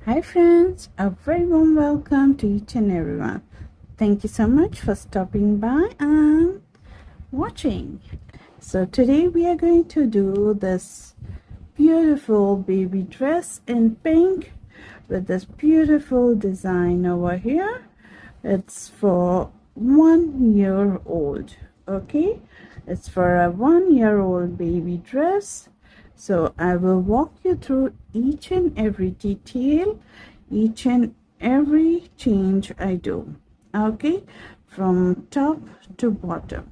Hi friends, a very warm welcome to each and everyone. Thank you so much for stopping by and watching. So today we are going to do this beautiful baby dress in pink with this beautiful design over here. It's for 1 year old. Okay, it's for a 1 year old baby dress. So I will walk you through each and every detail, each and every change I do. Okay, from top to bottom.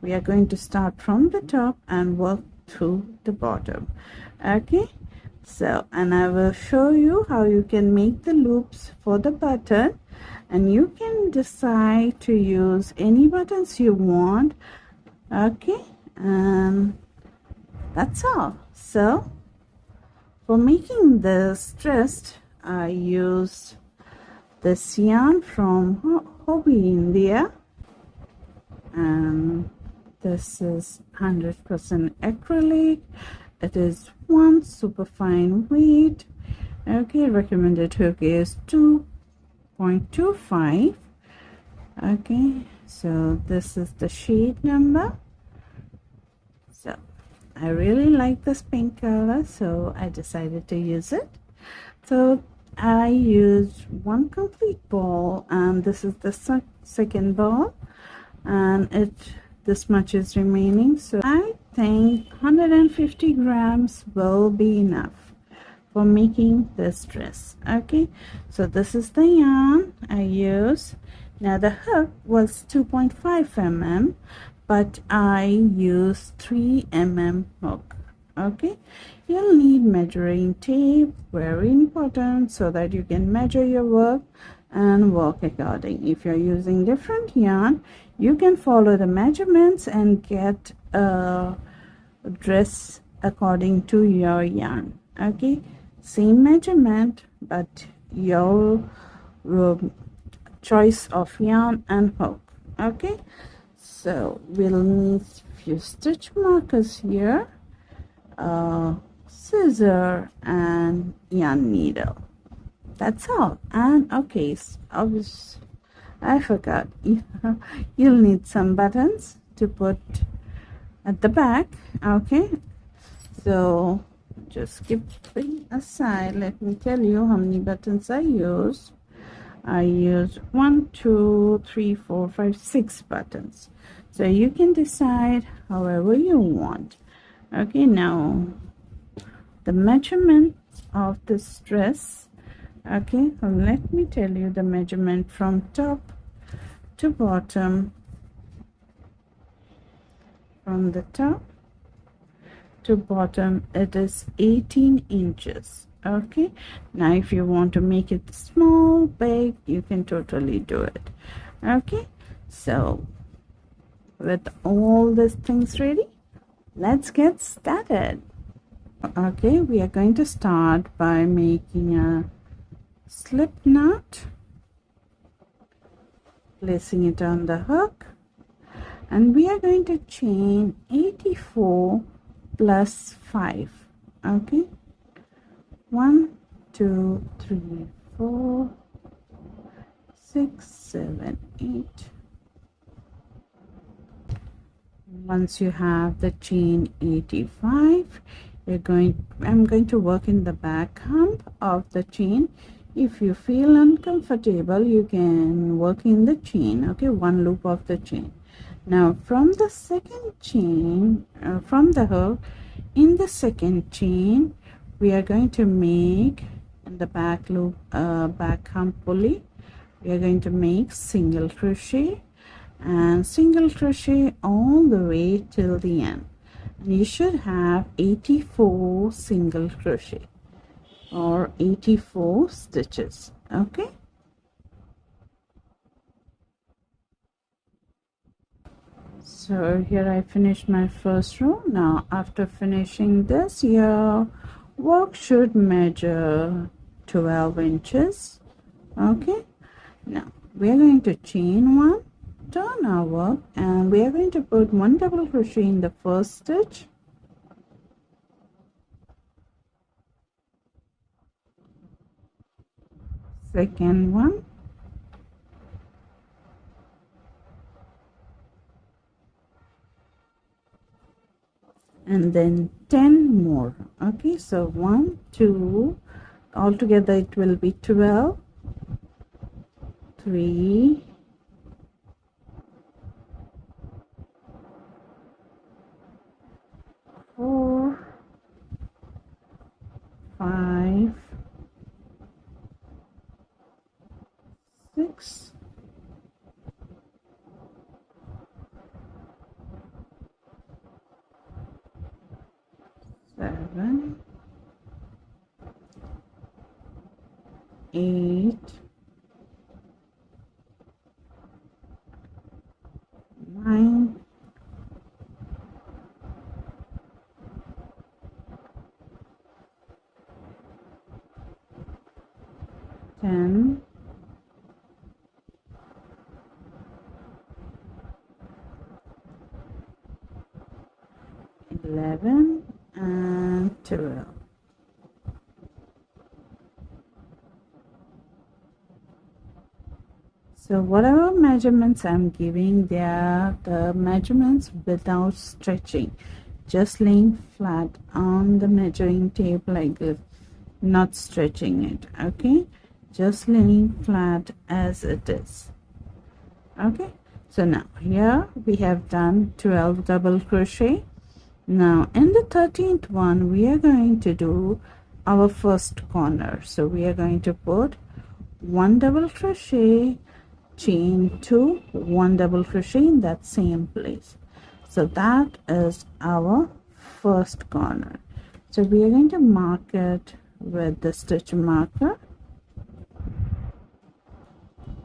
We are going to start from the top and work through the bottom. Okay, so and I will show you how you can make the loops for the button, and you can decide to use any buttons you want. Okay, and that's all. So for making this dress, I used this yarn from Hobby India, and this is 100% acrylic. It is one super fine weight. Okay, recommended hook is 2.25. Okay, so this is the shade number. So I really like this pink color, so I decided to use it. So I used one complete ball, and this is the second ball, and this much is remaining. So I think 150 grams will be enough for making this dress. Okay, so this is the yarn I use. Now the hook was 2.5 mm, but I use 3 mm hook. Okay, you'll need measuring tape, very important, so that you can measure your work and work according. If you're using different yarn, you can follow the measurements and get a dress according to your yarn. Okay, same measurement, but your choice of yarn and hook. Okay, so we'll need few stitch markers here, scissor and yarn needle. That's all. And okay, obviously I forgot, you'll need some buttons to put at the back. Okay, so just keep it aside. Let me tell you how many buttons I use. I use 1, 2, 3, 4, 5, 6 buttons. So you can decide however you want. Okay, now the measurements of this dress. Okay, let me tell you the measurement from top to bottom. From the top to bottom, it is 18 inches. Okay, now if you want to make it small, big, you can totally do it. Okay, so with all these things ready, let's get started. Okay, we are going to start by making a slip knot, placing it on the hook, and we are going to chain 84 plus 5. Okay, 1, 2, 3, 4, 6, 7, 8. Once you have the chain 85, I'm going to work in the back hump of the chain. If you feel uncomfortable, you can work in the chain. Okay, one loop of the chain. Now from the second chain, from the hook, in the second chain, we are going to make in the back loop, back hump pulley, we are going to make single crochet and single crochet all the way till the end. And you should have 84 single crochet or 84 stitches. Okay, so here I finished my first row. Now after finishing this, your work should measure 12 inches. Okay, now we are going to chain 1, turn our work, and we are going to put 1 double crochet in the first stitch, second one, and then 10 more. Okay, so 1 2, altogether it will be 12, 3, 4, 5, 6, 7, 8, 9, 10, 11, and 12. So whatever measurements I'm giving, they are the measurements without stretching, just laying flat on the measuring tape like this, not stretching it. Okay, just laying flat as it is. Okay, so now here we have done 12 double crochet. Now in the 13th one we are going to do our first corner. So we are going to put 1 double crochet, chain 2, 1 double crochet in that same place. So that is our first corner. So we are going to mark it with the stitch marker.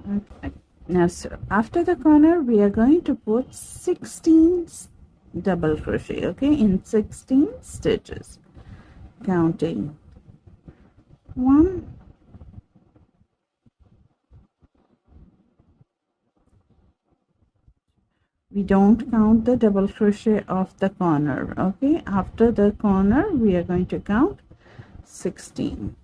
Okay, now so after the corner we are going to put 16 double crochet, okay, in 16 stitches, counting 1, 'We don't count the double crochet of the corner. Okay, after the corner we are going to count 16.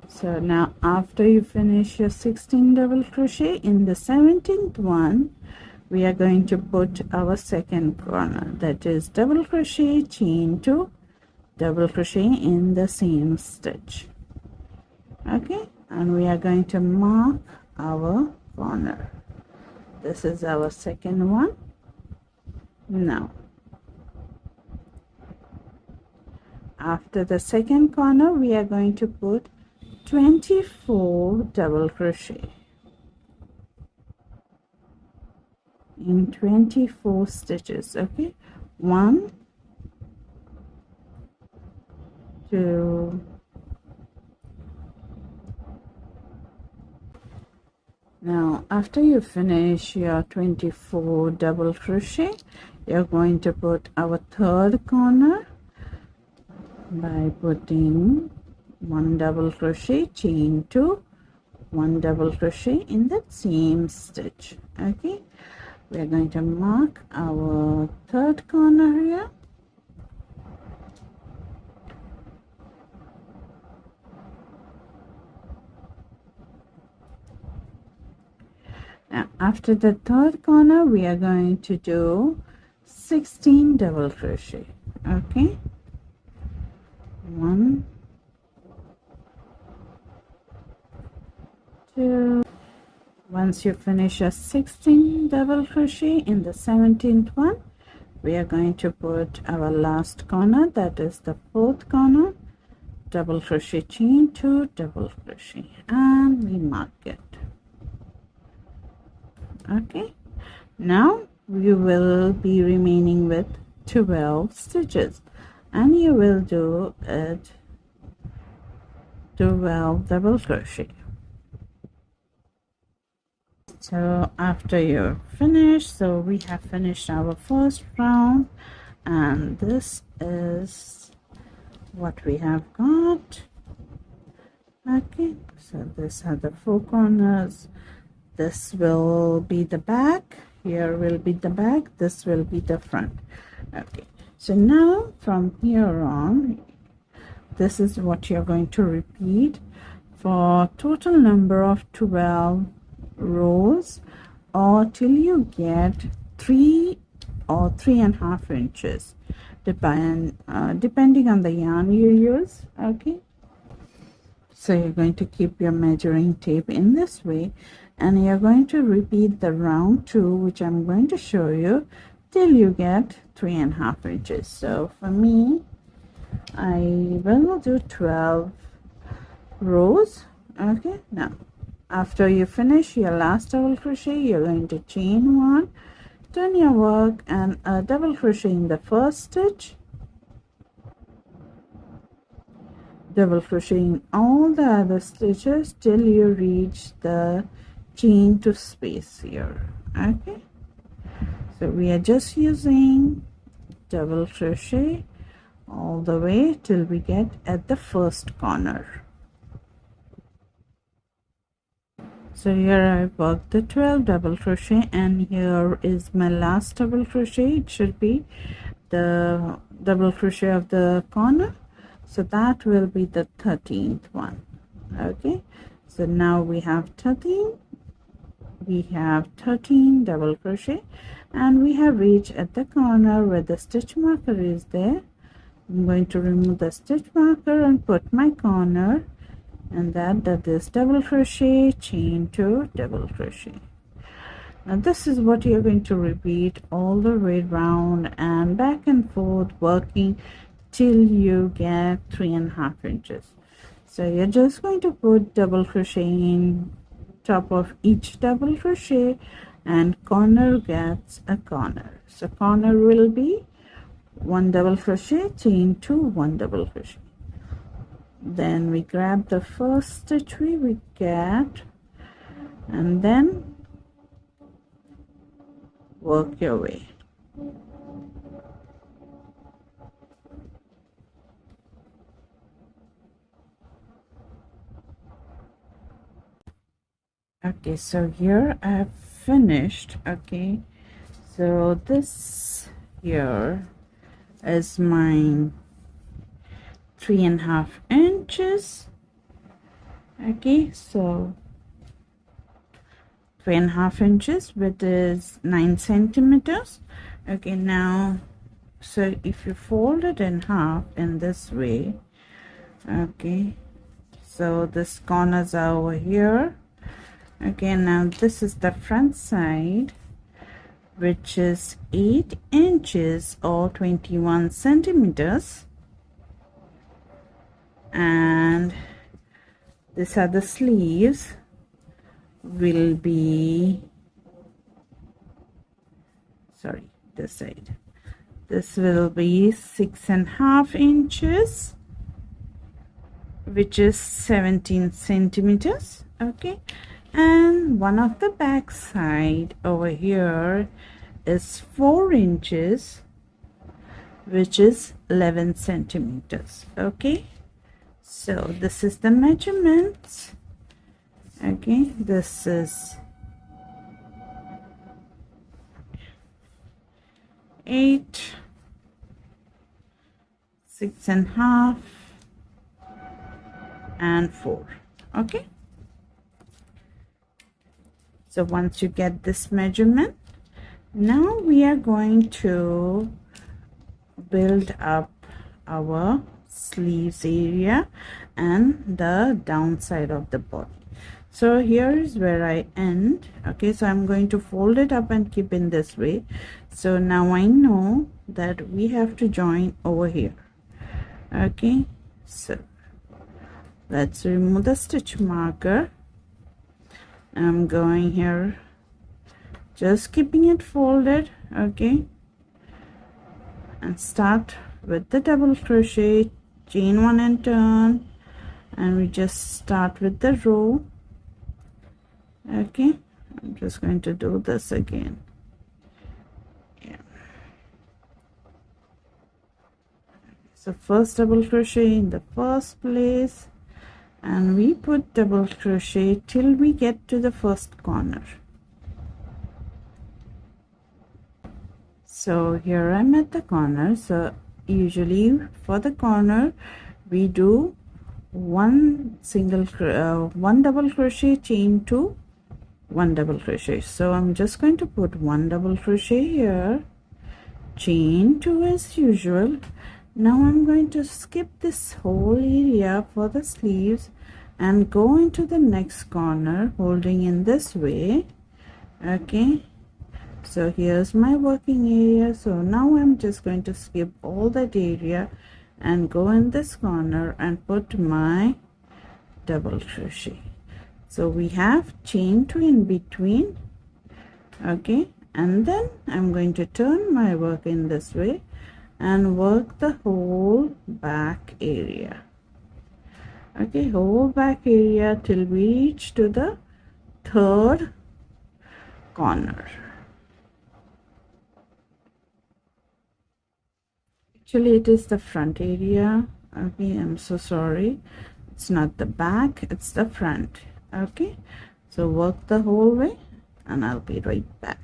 So now after you finish your 16 double crochet, in the 17th one we are going to put our second corner, that is double crochet, chain 2, double crochet in the same stitch. Okay, and we are going to mark our corner. This is our second one. Now after the second corner we are going to put 24 double crochet in 24 stitches. Okay, 1, 2, now after you finish your 24 double crochet, you're going to put our third corner by putting 1 double crochet, chain 2, 1 double crochet in that same stitch. Okay, we are going to mark our third corner here. Now after the third corner we are going to do 16 double crochet. Okay, 1, 2. Once you finish your 16 double crochet, in the 17th one we are going to put our last corner, that is the fourth corner, double crochet, chain 2, double crochet, and we mark it. Okay, now you will be remaining with 12 stitches and you will do it 12 double crochet. So after you're finished, so we have finished our first round, and this is what we have got. Okay, so these are the 4 corners. This will be the back, here will be the back, this will be the front. Okay, So now from here on, this is what you're going to repeat for total number of 12 rows, or till you get 3 or 3.5 inches, depending on the yarn you use. Okay, so you're going to keep your measuring tape in this way, and you're going to repeat the round 2, which I'm going to show you, till you get 3.5 inches. So for me, I will do 12 rows. Okay, now after you finish your last double crochet, you're going to chain 1, turn your work, and a double crochet in the first stitch, double crochet in all the other stitches till you reach the chain to space here. Okay, so we are just using double crochet all the way till we get at the first corner. So here I worked the 12 double crochet, and here is my last double crochet. It should be the double crochet of the corner, so that will be the 13th one. Okay, so now we have 13 double crochet, and we have reached at the corner where the stitch marker is there. I'm going to remove the stitch marker and put my corner, and that is double crochet, chain 2, double crochet. Now this is what you're going to repeat all the way round and back and forth, working till you get 3.5 inches. So you're just going to put double crochet in top of each double crochet, and corner gets a corner. So corner will be 1 double crochet, chain 2, 1 double crochet. Then we grab the first stitch we get, and then work your way. Okay, so here I have finished. Okay, so this here is my 3.5 inches. Okay, so 3.5 inches, which is 9 centimeters. Okay, now so if you fold it in half in this way, okay, so this corners are over here. Okay, now this is the front side, which is 8 inches or 21 centimeters, and these are the sleeves, will be, sorry, this side, this will be 6.5 inches, which is 17 centimeters. Okay, and one of the back side over here is 4 inches, which is 11 centimeters. Okay, so this is the measurements. Okay, this is 8, 6.5, and 4. Okay, so once you get this measurement, now we are going to build up our sleeves area and the downside of the body. So here is where I end. Okay, so I'm going to fold it up and keep in this way. So now I know that we have to join over here. Okay, so let's remove the stitch marker. I'm going here, just keeping it folded. Okay, and start with the double crochet, chain 1 and turn, and we just start with the row. Okay, I'm just going to do this again. Yeah, so first double crochet in the first place, and we put double crochet till we get to the first corner. So here I'm at the corner. So usually for the corner we do one double crochet, chain 2, one double crochet. So I'm just going to put one double crochet here, chain 2 as usual. Now I'm going to skip this whole area for the sleeves and go into the next corner holding in this way. Okay, so here's my working area. So now I'm just going to skip all that area and go in this corner and put my double crochet. So we have chain 2 in between. Okay, and then I'm going to turn my work in this way and work the whole back area. Okay, whole back area till we reach to the third corner. Actually it is the front area. Okay, I'm so sorry, it's not the back, it's the front. Okay, so work the whole way and I'll be right back.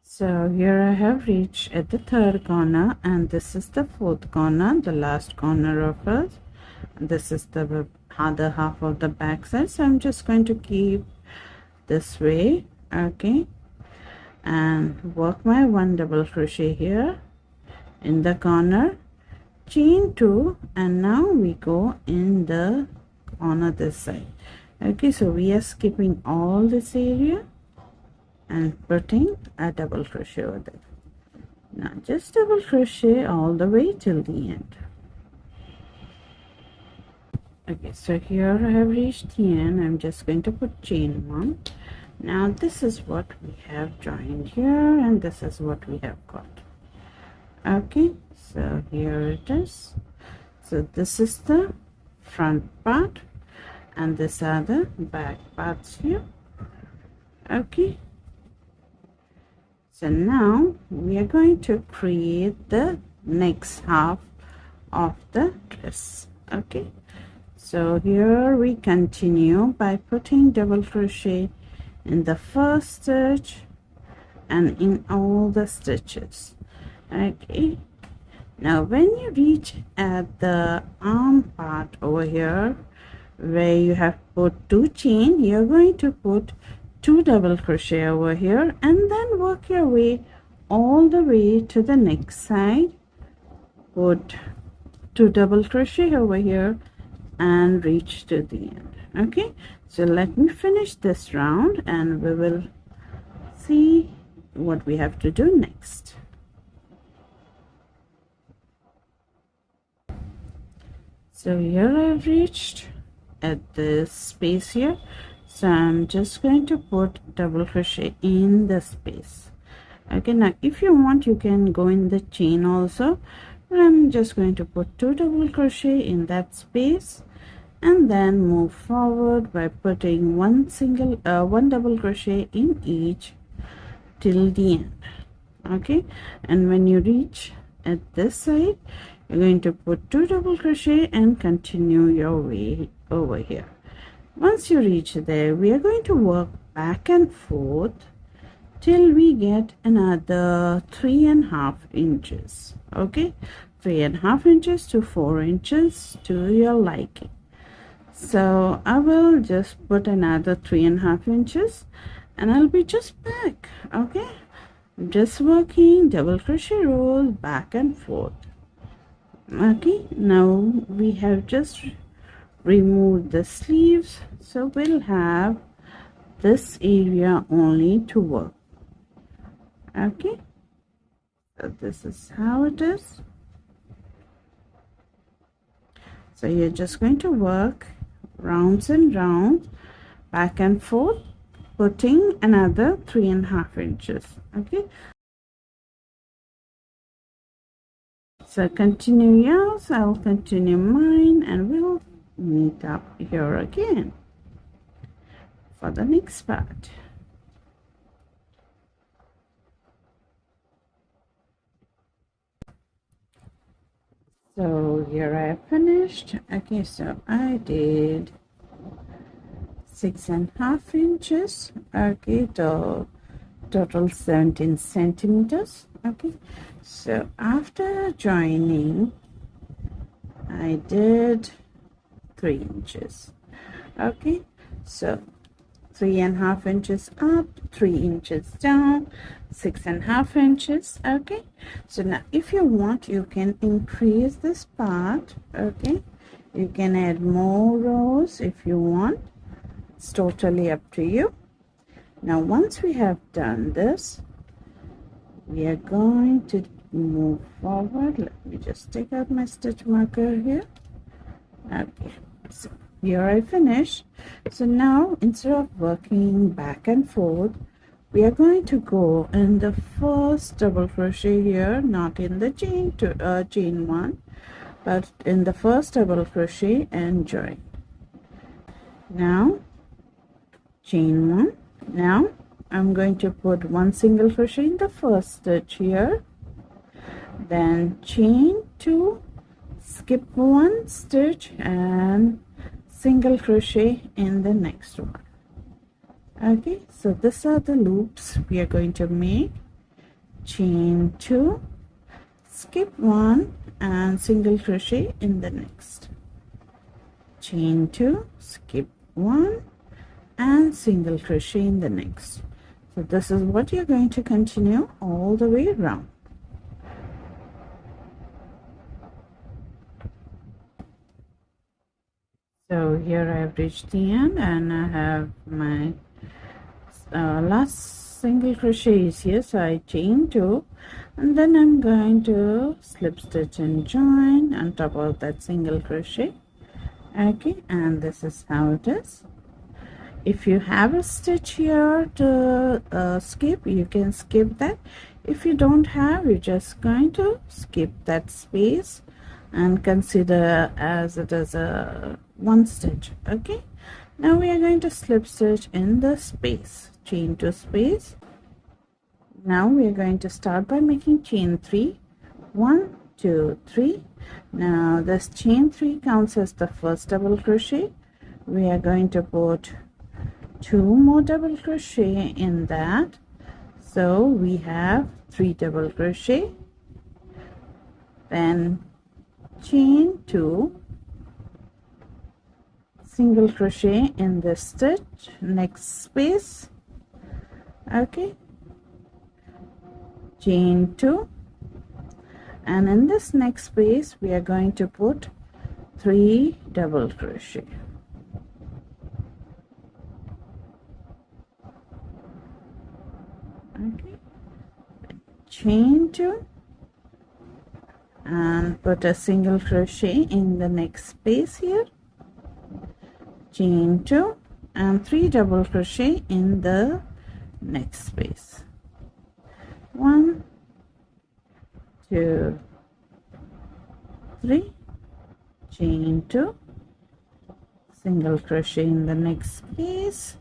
So here I have reached at the third corner, and this is the fourth corner, the last corner of it. This is the other half of the back side. So I'm just going to keep this way. Okay, and work my one double crochet here in the corner, chain 2, and now we go in the corner this side. Okay, so we are skipping all this area and putting a double crochet over there. Now just double crochet all the way till the end. Okay, so here I have reached the end. I'm just going to put chain 1. Now this is what we have joined here, and this is what we have got. Okay, so here it is. So this is the front part and these are the back parts here. Okay, so now we are going to create the next half of the dress. Okay, so here we continue by putting double crochet in the first stitch and in all the stitches. Okay, now when you reach at the arm part over here where you have put 2 chain, you're going to put 2 double crochet over here and then work your way all the way to the next side. Put 2 double crochet over here and reach to the end. Okay, so let me finish this round and we will see what we have to do next. So here I've reached at this space here, so I'm just going to put double crochet in the space. Okay, now if you want you can go in the chain also, but I'm just going to put 2 double crochet in that space and then move forward by putting one double crochet in each till the end. Okay, and when you reach at this side, you're going to put 2 double crochet and continue your way over here. Once you reach there, we are going to work back and forth till we get another 3.5 inches. Okay, 3.5 inches to 4 inches to your liking. So I will just put another 3.5 inches and I'll be just back. Okay, just working double crochet roll back and forth. Okay, now we have just removed the sleeves, so we'll have this area only to work. Okay, so this is how it is. So you're just going to work rounds and rounds back and forth, putting another 3.5 inches. Okay, so continue yours, I'll continue mine, and we'll meet up here again for the next part. So here I have finished. Okay, so I did 6.5 inches. Okay, the total 17 centimeters. Okay, so after joining I did 3 inches. Okay, so 3.5 inches up, 3 inches down, 6.5 inches. Okay, so now if you want, you can increase this part. Okay, you can add more rows if you want. It's totally up to you. Now once we have done this, we are going to move forward. Let me just take out my stitch marker here. Okay, so here I finish. So now instead of working back and forth, we are going to go in the first double crochet here, not in the chain one, but in the first double crochet and join. Now chain one. Now I'm going to put 1 single crochet in the first stitch here, then chain 2, skip 1 stitch and single crochet in the next one. Okay, so these are the loops we are going to make. Chain 2, skip 1 and single crochet in the next. Chain 2, skip 1 and single crochet in the next. So this is what you're going to continue all the way around. So here I have reached the end and I have my last single crochet is here, so I chain 2 and then I'm going to slip stitch and join on top of that single crochet. Okay, and this is how it is. If you have a stitch here to skip, you can skip that. If you don't have, you're just going to skip that space and consider as it is a 1 stitch. Okay, now we are going to slip stitch in the space, chain 2 space. Now we are going to start by making chain 3. 1, 2, 3. Now this chain 3 counts as the first double crochet. We are going to put 2 more double crochet in that, so we have 3 double crochet, then chain 2, single crochet in this stitch, next space. Okay, chain 2, and in this next space we are going to put 3 double crochet. Okay, chain 2 and put a single crochet in the next space here, chain 2 and 3 double crochet in the next space. 1, 2, 3, chain 2, single crochet in the next space,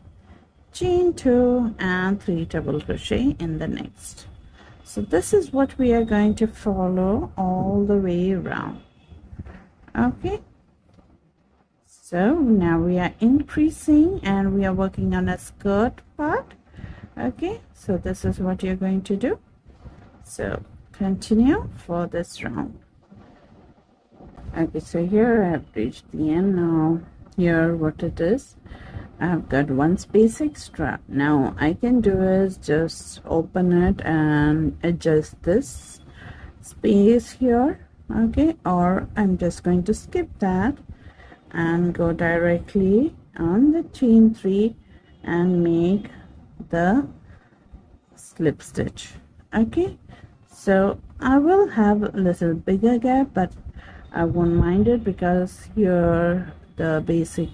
chain 2 and 3 double crochet in the next. So this is what we are going to follow all the way around. Okay, so now we are increasing and we are working on a skirt part. Okay, so this is what you're going to do. So continue for this round. Okay, so here I have reached the end. Now here what it is, I've got 1 space extra. Now I can do is just open it and adjust this space here. Okay, or I'm just going to skip that and go directly on the chain 3 and make the slip stitch. Okay, so I will have a little bigger gap, but I won't mind it because here the basic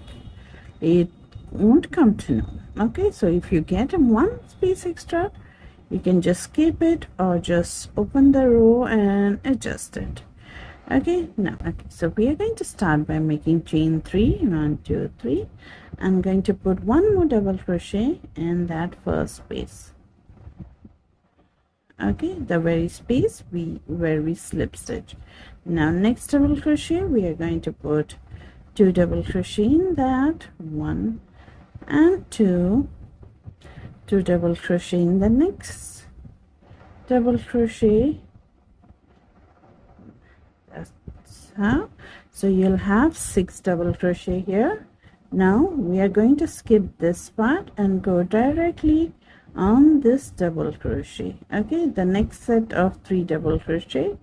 it won't come to know. Okay, so if you get 1 space extra, you can just skip it or just open the row and adjust it. Okay, now so we are going to start by making chain 3. 1, 2, 3. I'm going to put 1 more double crochet in that first space. Okay, the very space where we slip stitch. Now next double crochet we are going to put 2 double crochet in that, 1, and two double crochet in the next, double crochet. That's how. So you'll have 6 double crochet here. Now we are going to skip this part and go directly on this double crochet. Okay, the next set of 3 double crochet,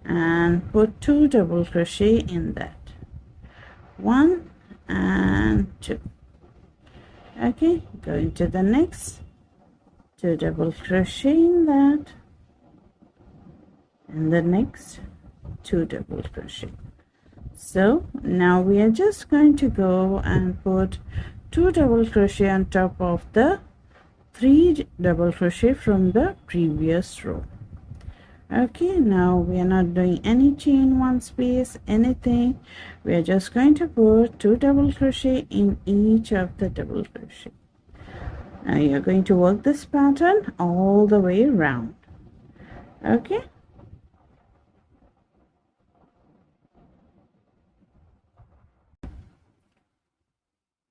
and put 2 double crochet in that, 1 and 2. Okay, go into the next, 2 double crochet in that, and the next 2 double crochet. So now we are just going to go and put 2 double crochet on top of the 3 double crochet from the previous row. Okay, now we are not doing any chain one space, anything. We are just going to put 2 double crochet in each of the double crochet. Now you're going to work this pattern all the way around. Okay.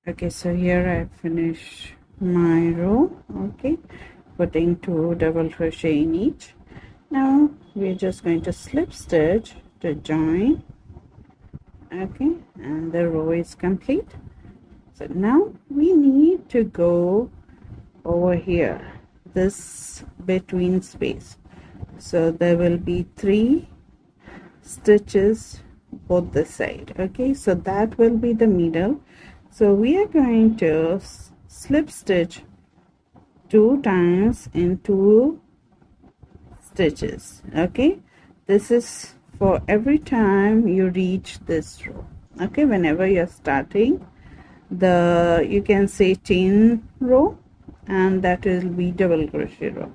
Okay, so here I finish my row. Okay, putting 2 double crochet in each. Now we're just going to slip stitch to join. Okay, and the row is complete. So now we need to go over here, this between space. So there will be 3 stitches both the side. Okay, so that will be the middle. So we are going to slip stitch 2 times in 2 stitches. Okay, this is for every time you reach this row. Okay, whenever you're starting the, you can say chain row, and that will be double crochet row.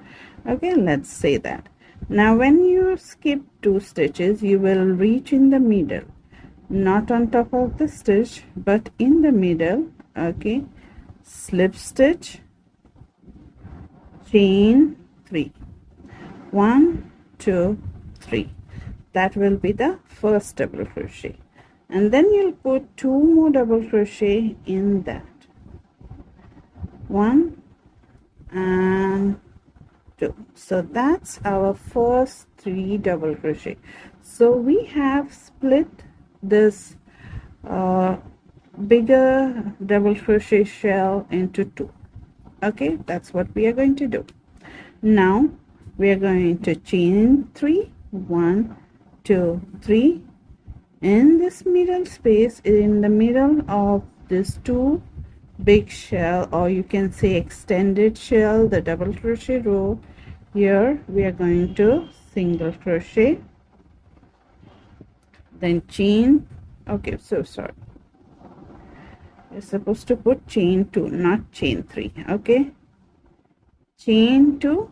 Okay, let's say that. Now when you skip 2 stitches, you will reach in the middle, not on top of the stitch but in the middle. Okay, slip stitch, chain 3, 1 2 3. That will be the first double crochet, and then you'll put 2 more double crochet in that, 1 and 2. So that's our first 3 double crochet. So we have split this bigger double crochet shell into 2. Okay, that's what we are going to do. Now we are going to chain 3, 1 2 3 in this middle space, in the middle of this 2 big shell, or you can say extended shell, the double crochet row. Here we are going to single crochet, then chain. Okay, so sorry, you're supposed to put chain 2, not chain 3. Okay, chain 2,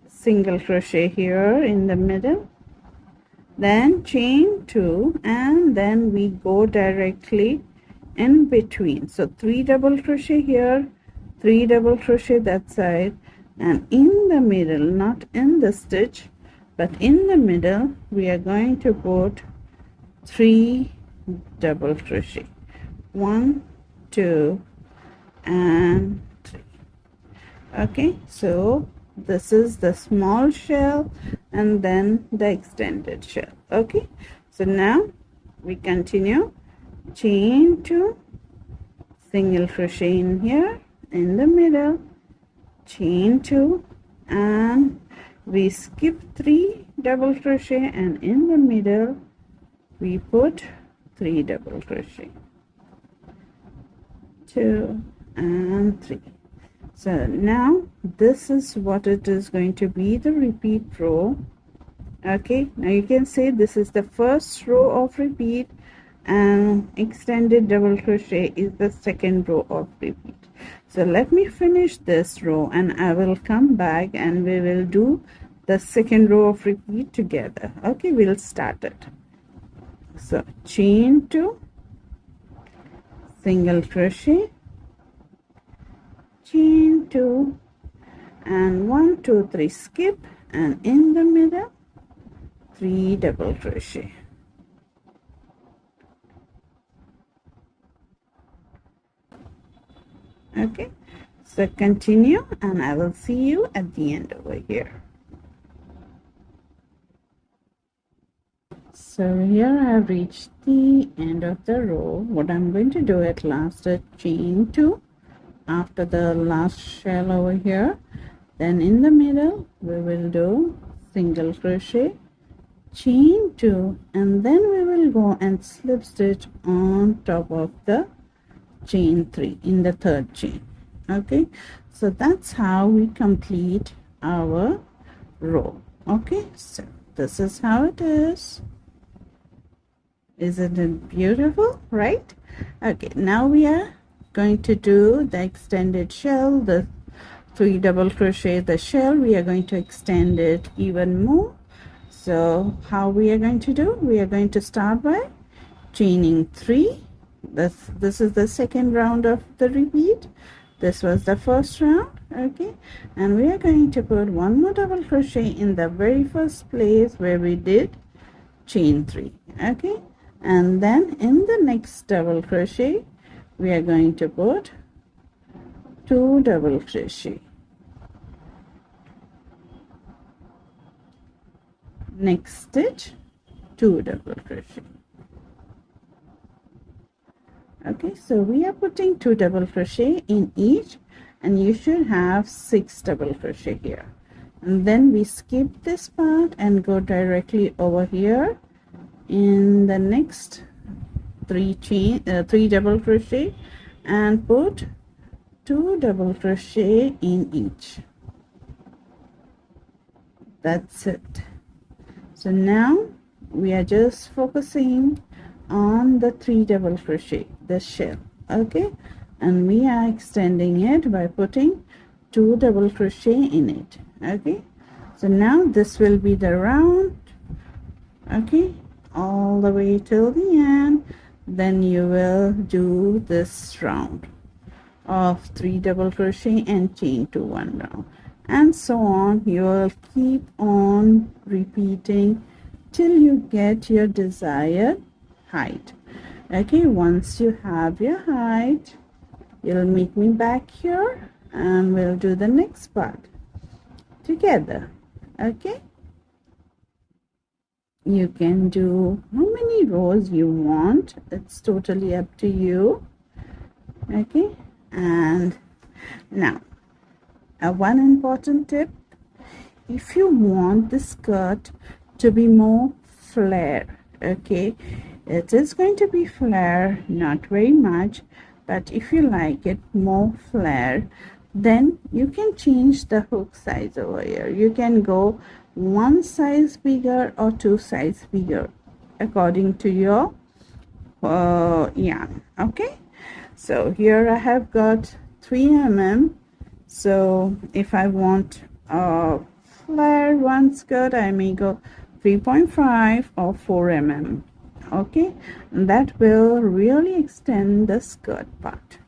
single crochet here in the middle, then chain 2, and then we go directly in between. So 3 double crochet here, 3 double crochet that side, and in the middle, not in the stitch but in the middle, we are going to put 3 double crochet, 1 2 and 3. Okay, so this is the small shell and then the extended shell. Okay, so now we continue, chain 2, single crochet in here in the middle, chain 2, and we skip 3 double crochet, and in the middle we put 3 double crochet, 2 and 3. So now this is what it is going to be, the repeat row. Okay, now you can say this is the first row of repeat, and extended double crochet is the second row of repeat. So let me finish this row and I will come back and we will do the second row of repeat together. Okay, we'll start it. So chain 2, single crochet, chain 2, and 1 2 3 skip, and in the middle 3 double crochet. Okay, so continue and I will see you at the end over here. So here I have reached the end of the row. What I'm going to do at last is chain 2 after the last shell over here. Then in the middle we will do single crochet, chain 2, and then we will go and slip stitch on top of the chain 3 in the third chain. Okay, so that's how we complete our row. Okay, so this is how it is. Isn't it beautiful, right? Okay, now we are going to do the extended shell, the 3 double crochet the shell. We are going to extend it even more. So how we are going to do? We are going to start by chaining 3. This is the second round of the repeat. This was the first round. Okay, and we are going to put 1 more double crochet in the very first place where we did chain 3. Okay, and then in the next double crochet we are going to put 2 double crochet. Next stitch 2 double crochet. Okay, so we are putting 2 double crochet in each, and you should have 6 double crochet here. And then we skip this part and go directly over here in the next 3 double crochet and put 2 double crochet in each. That's it. So now we are just focusing on the 3 double crochet, the shell. Okay, and we are extending it by putting 2 double crochet in it. Okay, so now this will be the round. Okay, all the way till the end. Then you will do this round of 3 double crochet and chain to 1 round, and so on. You will keep on repeating till you get your desired height. Okay, once you have your height, you'll meet me back here and we'll do the next part together. Okay, you can do how many rows you want. It's totally up to you. Okay, and now one important tip: if you want the skirt to be more flare, okay, it is going to be flare, not very much, but if you like it more flare, then you can change the hook size over here. You can go 1 size bigger or 2 size bigger according to your yarn. Okay, so here I have got 3 mm. So if I want a flare one skirt, I may go 3.5 or 4 mm. Okay, and that will really extend the skirt part.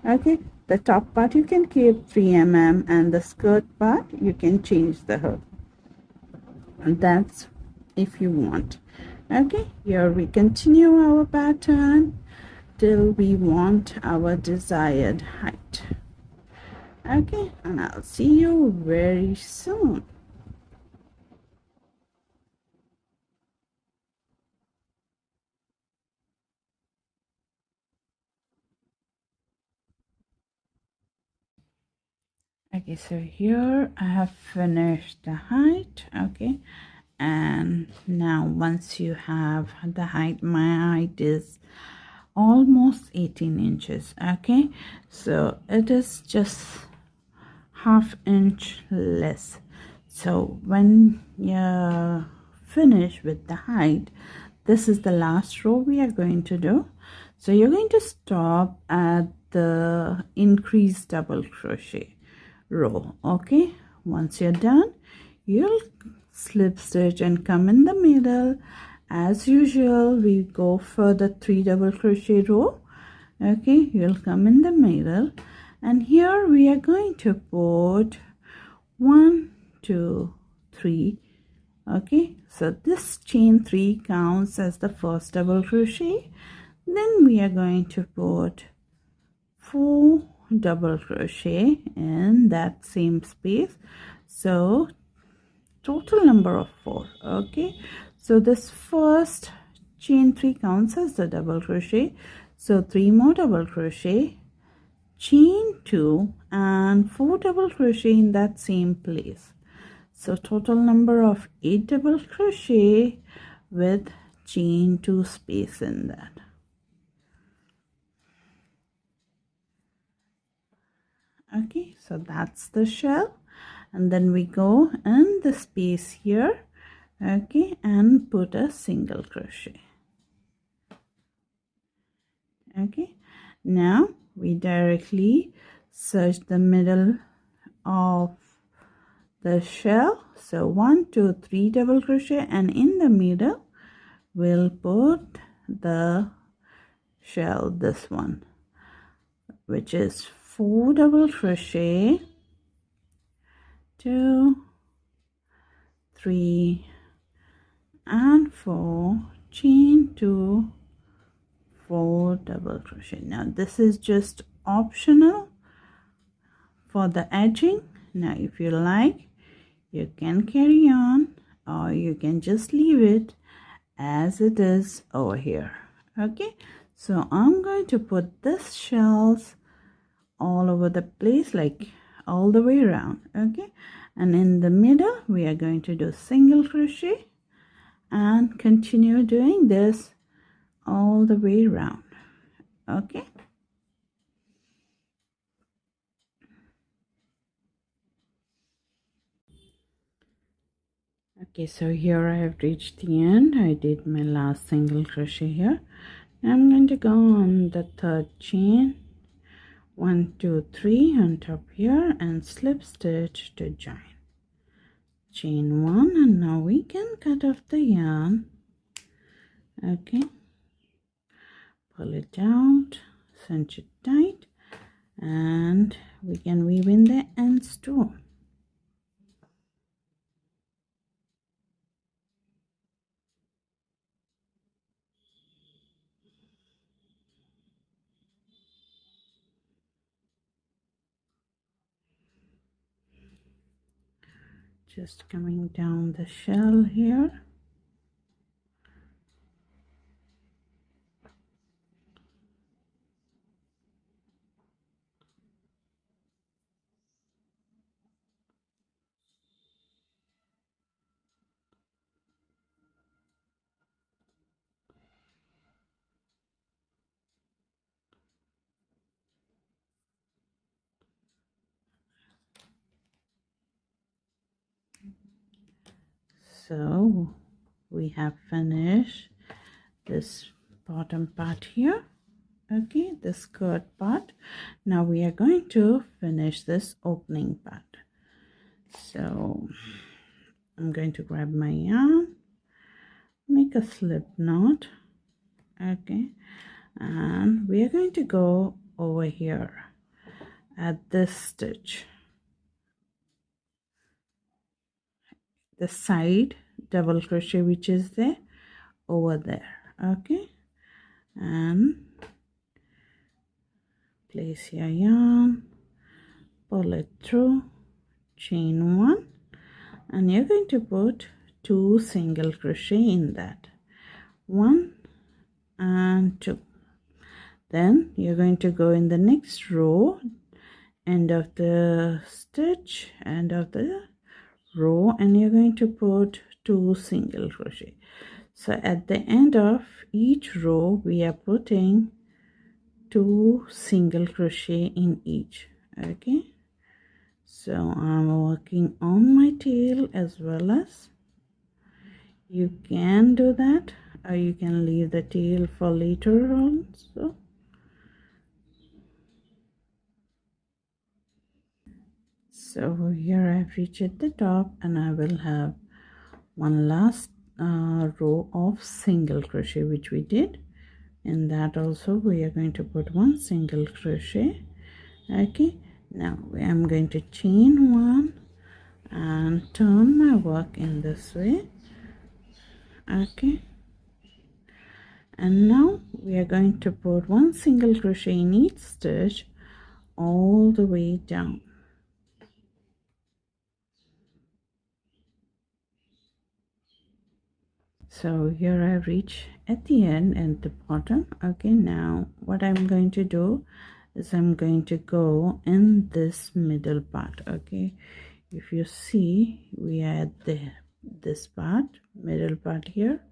Okay, the top part you can keep 3 mm, and the skirt part you can change the hook, and that's if you want. Okay, here we continue our pattern till we want our desired height. Okay, and I'll see you very soon. Okay, so here I have finished the height. Okay, and now once you have the height, my height is almost 18 inches. Okay, so it is just ½ inch less. So when you finish with the height, this is the last row we are going to do. So you're going to stop at the increased double crochet row. Okay, once you're done, you'll slip stitch and come in the middle. As usual, we go for the 3 double crochet row. Okay, you'll come in the middle, and here we are going to put 1 2 3. Okay, so this chain 3 counts as the first double crochet. Then we are going to put 4 double crochet in that same space. So total number of 4. Okay, so this first chain 3 counts as the double crochet, so 3 more double crochet, chain 2 and 4 double crochet in that same place. So total number of 8 double crochet with chain 2 space in that. Okay, so that's the shell, and then we go in the space here, okay, and put a single crochet. Okay, now we directly search the middle of the shell, so 1 2 3 double crochet, and in the middle we'll put the shell, this one, which is 4 double crochet, 2 3 and 4, chain 2, 4 double crochet. Now this is just optional for the edging. Now if you like, you can carry on, or you can just leave it as it is over here. Okay, so I'm going to put this shells all over the place, like all the way around. Okay, and in the middle we are going to do single crochet and continue doing this all the way around. Okay, okay, so here I have reached the end. I did my last single crochet here. Now I'm going to go on the third chain, 1 2 3 on top here, and slip stitch to join. Chain 1, and now we can cut off the yarn. Okay, pull it out, cinch it tight, and we can weave in the ends too. Just coming down the shell here. So we have finished this bottom part here. Okay, the skirt part. Now we are going to finish this opening part. So I'm going to grab my yarn, make a slip knot. Okay, and we are going to go over here at this stitch, the side double crochet which is there, over there. Okay, and place your yarn, pull it through, chain 1, and you're going to put 2 single crochet in that, 1 and 2. Then you're going to go in the next row, end of the stitch, end of the row, and you're going to put 2 single crochet. So at the end of each row we are putting 2 single crochet in each. Okay, so I'm working on my tail as well as you can do that, or you can leave the tail for later on. So here I've reached the top, and I will have one last row of single crochet which we did. In that also we are going to put 1 single crochet. Okay, now I'm going to chain 1 and turn my work in this way. Okay, and now we are going to put 1 single crochet in each stitch all the way down. So here I reach at the end and the bottom. Okay, now what I'm going to do is I'm going to go in this middle part. Okay, if you see, we add this part, middle part here.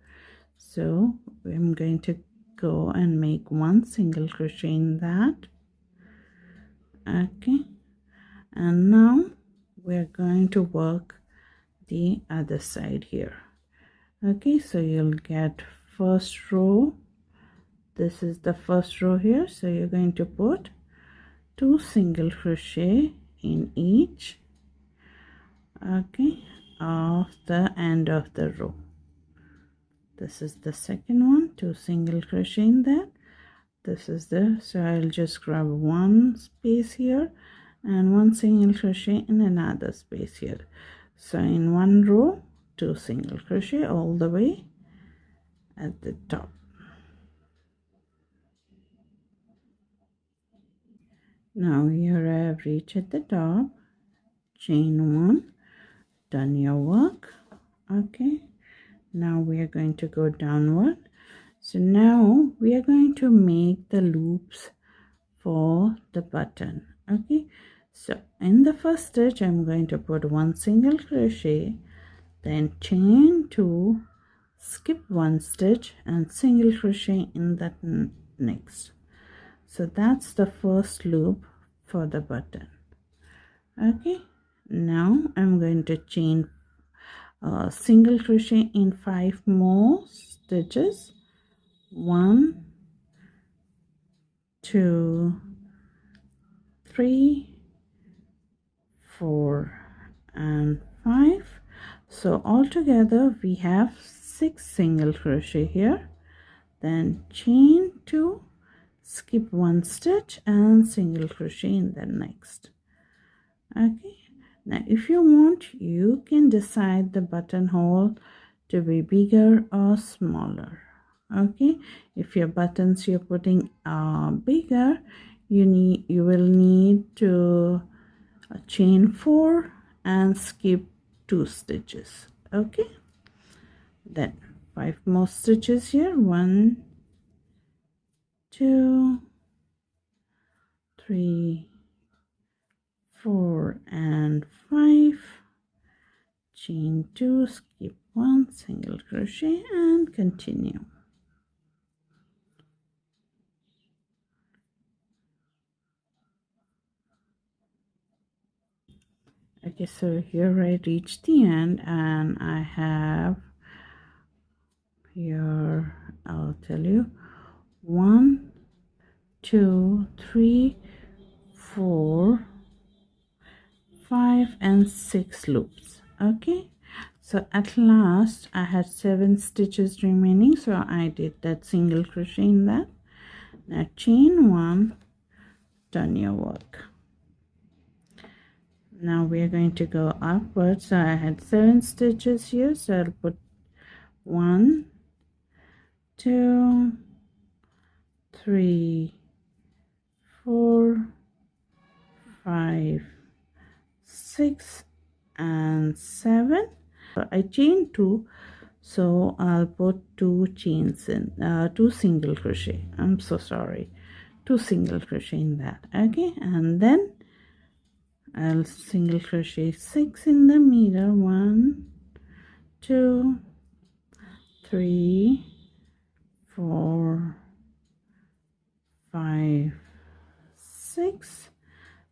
So I'm going to go and make one single crochet in that. Okay, and now we're going to work the other side here. Okay, so you'll get first row. This is the first row here, so you're going to put 2 single crochet in each, okay, of the end of the row. This is the second one, 2 single crochet in that. This is the, so I'll just grab one space here and 1 single crochet in another space here. So in one row, 2 single crochet all the way at the top. Now here I have reached at the top, chain 1, done your work. Okay, now we are going to go downward. So now we are going to make the loops for the button. Okay, so in the first stitch I'm going to put 1 single crochet, then chain 2, skip 1 stitch and single crochet in that next. So that's the first loop for the button. Okay, now I'm going to chain single crochet in 5 more stitches. 1, 2, 3, 4 and 5. So altogether we have 6 single crochet here, then chain 2, skip 1 stitch and single crochet in the next. Okay, now if you want, you can decide the buttonhole to be bigger or smaller. Okay, if your buttons you're putting are bigger, you will need to chain 4 and skip 2 stitches. Okay, then 5 more stitches here, 1, 2, 3, 4 and 5, chain 2, skip 1, single crochet and continue. Okay, so here I reached the end and I have here, I'll tell you, 1, 2, 3, 4, 5 and 6 loops. Okay, so at last I had 7 stitches remaining, so I did that single crochet in that. Now chain 1, done your work. Now we are going to go upwards. So I had 7 stitches here, so I'll put 1, 2, 3, 4, 5, 6 and 7. So I chain 2, so I'll put 2 chains in, 2 single crochet, I'm so sorry, 2 single crochet in that. Okay, and then I'll single crochet 6 in the middle, 1, 2, 3, 4, 5, 6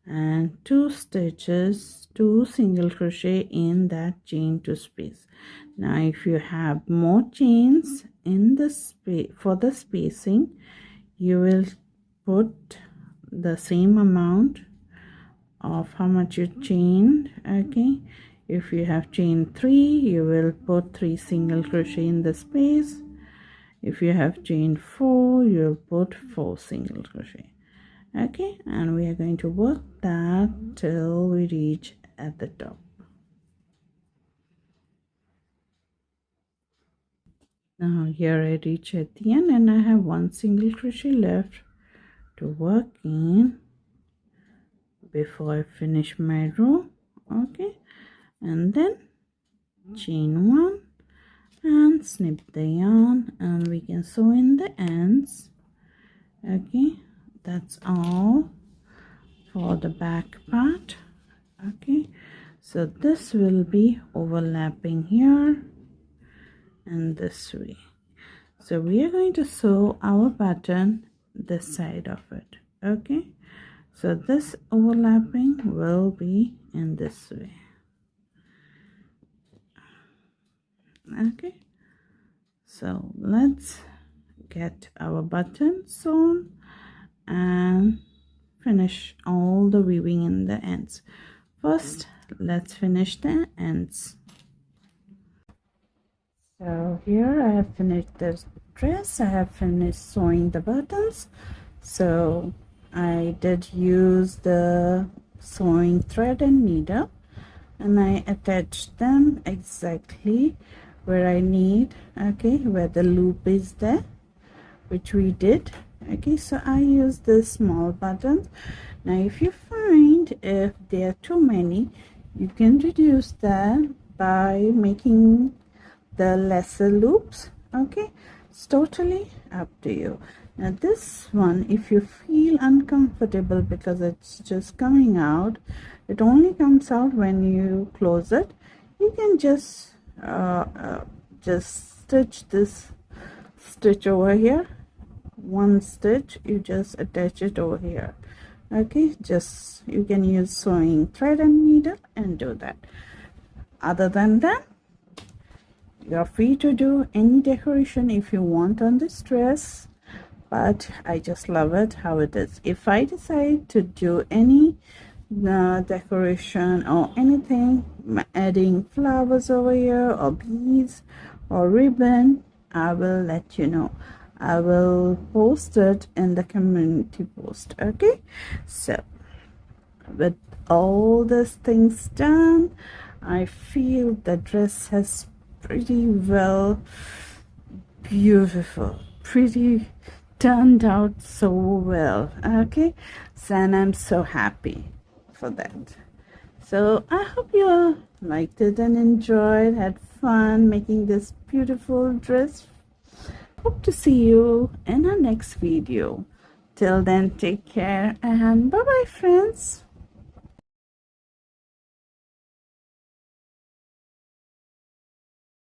and 2 stitches, 2 single crochet in that chain 2 space. Now if you have more chains in the space for the spacing, you will put the same amount of how much you chained. Okay, if you have chained 3, you will put 3 single crochet in the space. If you have chained 4, you'll put 4 single crochet. Okay, and we are going to work that till we reach at the top. Now here I reach at the end and I have 1 single crochet left to work in. before I finish my row. Okay, and then chain 1 and snip the yarn, and we can sew in the ends. Okay, that's all for the back part. Okay, so this will be overlapping here and this way. So we are going to sew our pattern this side of it. Okay, so this overlapping will be in this way. Okay, so let's get our button sewn and finish all the weaving in the ends. First, let's finish the ends. So here I have finished this dress. I have finished sewing the buttons. So I did use the sewing thread and needle, and I attached them exactly where I need. Okay, where the loop is there, which we did. Okay, so I use this small buttons. Now if you find if there are too many, you can reduce that by making the lesser loops. Okay, it's totally up to you. Now this one, if you feel uncomfortable because it's just coming out, it only comes out when you close it, you can just stitch this stitch over here. One stitch, you just attach it over here. Okay, just you can use sewing thread and needle and do that. Other than that, you're free to do any decoration if you want on this dress, but I just love it how it is. If I decide to do any decoration or anything, adding flowers over here or beads or ribbon, I will let you know. I will post it in the community post. Okay, so with all these things done, I feel the dress has pretty well beautiful, pretty turned out so well. Okay, so and I'm so happy for that. So I hope you liked it and enjoyed, had fun making this beautiful dress. Hope to see you in our next video. Till then, take care and bye bye friends.